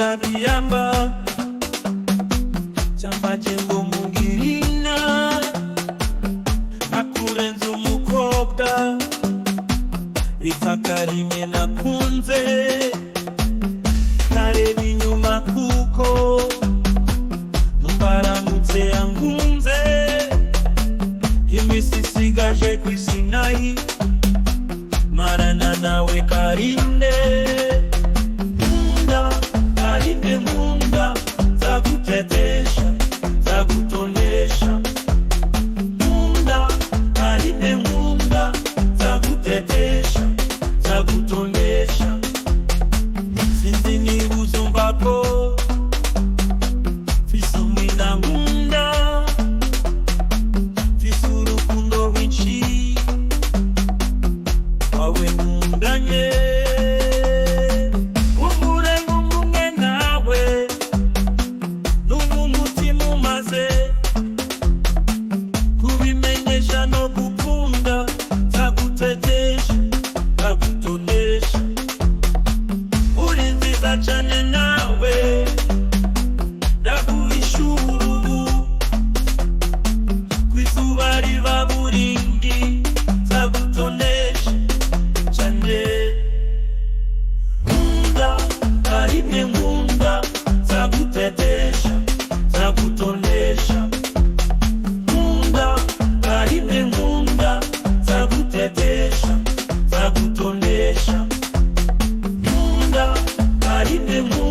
tabiyamba cyambajengo mugirina akurenza umukobwa bifaka rimwe nakunze ntareba inyuma kuko numbaramutse yankunze imisi isigaje kw'isi nayi marana nawe karinde nkunda zagutetesha zagutonesha nkunda karinde nkunda zagutetesha zagutonesha sinzi niba uzumva ko mfise umwina nkunda mfise urukundo rwinshi wawe nkundanye Chane nawe ndaguhishuru kw'izuba riva burindi zagutonesha chane nkunda karinde nkunda zagutetesha zagutonesha nkunda karinde nkunda zagutetesha zagutonesha karinde nkunda